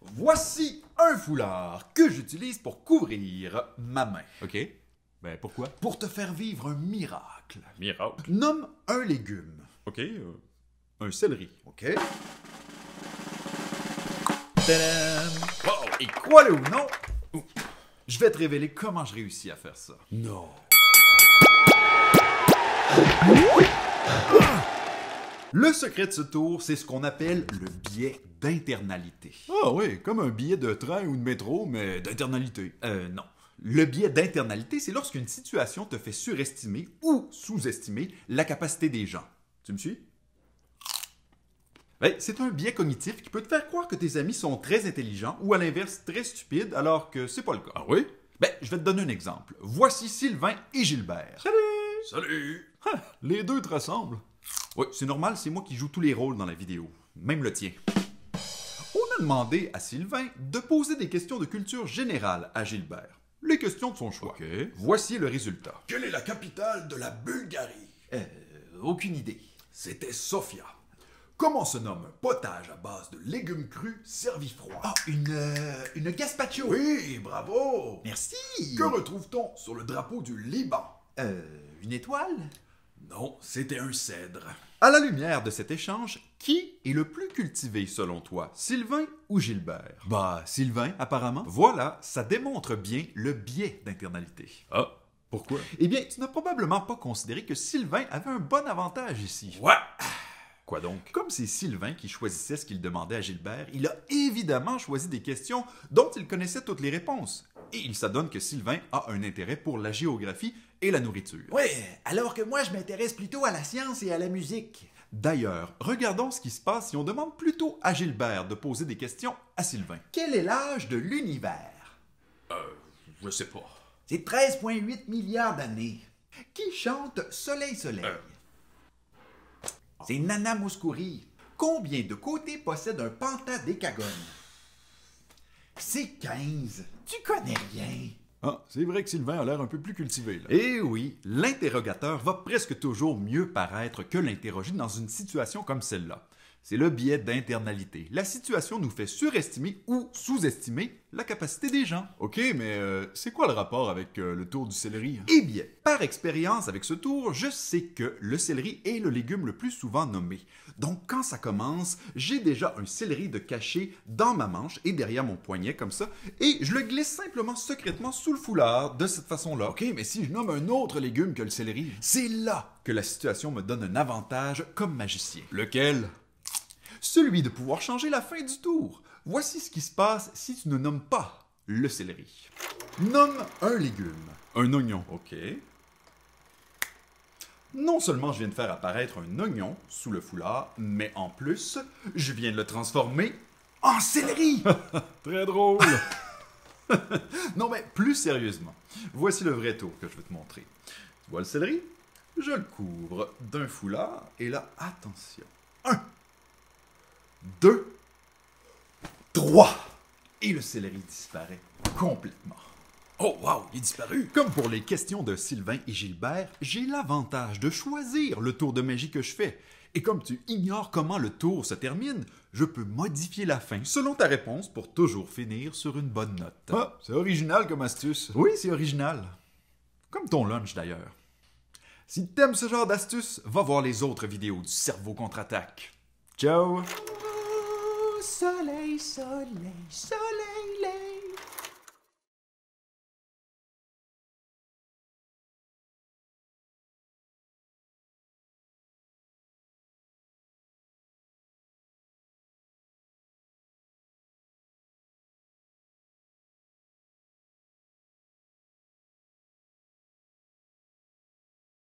Voici un foulard que j'utilise pour couvrir ma main. OK. Ben pourquoi? Pour te faire vivre un miracle. Miracle. Nomme un légume. OK. Un céleri. OK? Tadam! Wow! Et crois-le ou non, je vais te révéler comment je réussis à faire ça. Non. Le secret de ce tour, c'est ce qu'on appelle le biais d'internalité. Ah oui, comme un billet de train ou de métro, mais d'internalité. Non. Le biais d'internalité, c'est lorsqu'une situation te fait surestimer ou sous-estimer la capacité des gens. Tu me suis? Ben, c'est un biais cognitif qui peut te faire croire que tes amis sont très intelligents ou à l'inverse très stupides alors que c'est pas le cas. Ah oui? Ben, je vais te donner un exemple. Voici Sylvain et Gilbert. Salut! Salut! Les deux te ressemblent. Oui, c'est normal, c'est moi qui joue tous les rôles dans la vidéo, même le tien. On a demandé à Sylvain de poser des questions de culture générale à Gilbert. Les questions de son choix. OK. Voici le résultat. Quelle est la capitale de la Bulgarie? Aucune idée. C'était Sofia. Comment se nomme un potage à base de légumes crus servis froids? Ah, une gazpacho. Oui, bravo! Merci. Que retrouve-t-on sur le drapeau du Liban? Une étoile? Non, c'était un cèdre. À la lumière de cet échange, qui est le plus cultivé selon toi, Sylvain ou Gilbert? Bah, Sylvain, apparemment. Voilà, ça démontre bien le biais d'internalité. Ah, pourquoi? Eh bien, tu n'as probablement pas considéré que Sylvain avait un bon avantage ici. Ouais! Quoi donc? Comme c'est Sylvain qui choisissait ce qu'il demandait à Gilbert, il a évidemment choisi des questions dont il connaissait toutes les réponses. Et il s'adonne que Sylvain a un intérêt pour la géographie et la nourriture. Oui, alors que moi, je m'intéresse plutôt à la science et à la musique. D'ailleurs, regardons ce qui se passe si on demande plutôt à Gilbert de poser des questions à Sylvain. Quel est l'âge de l'univers? Je sais pas. C'est 13,8 milliards d'années. Qui chante Soleil, Soleil? C'est Nana Mouskouri. Combien de côtés possède un pentadécagone? C'est 15. Tu connais rien. Ah, c'est vrai que Sylvain a l'air un peu plus cultivé, là. Eh oui, l'interrogateur va presque toujours mieux paraître que l'interrogé dans une situation comme celle-là. C'est le biais d'internalité. La situation nous fait surestimer ou sous-estimer la capacité des gens. OK, mais c'est quoi le rapport avec le tour du céleri? Eh bien, par expérience avec ce tour, je sais que le céleri est le légume le plus souvent nommé. Donc quand ça commence, j'ai déjà un céleri de caché dans ma manche et derrière mon poignet comme ça, et je le glisse simplement secrètement sous le foulard de cette façon-là. OK, mais si je nomme un autre légume que le céleri? C'est là que la situation me donne un avantage comme magicien. Lequel? Celui de pouvoir changer la fin du tour. Voici ce qui se passe si tu ne nommes pas le céleri. Nomme un légume. Un oignon. OK. Non seulement je viens de faire apparaître un oignon sous le foulard, mais en plus, je viens de le transformer en céleri. Très drôle. Non mais plus sérieusement, voici le vrai tour que je vais te montrer. Tu vois le céleri? Je le couvre d'un foulard et là, attention. 1, 2, 3. Et le céleri disparaît complètement. Oh, wow, il est disparu. Comme pour les questions de Sylvain et Gilbert, j'ai l'avantage de choisir le tour de magie que je fais. Et comme tu ignores comment le tour se termine, je peux modifier la fin selon ta réponse pour toujours finir sur une bonne note. Ah, c'est original comme astuce. Oui, c'est original. Comme ton lunch d'ailleurs. Si t'aimes ce genre d'astuce, va voir les autres vidéos du cerveau contre-attaque. Ciao! Soleil, soleil, soleil, soleil.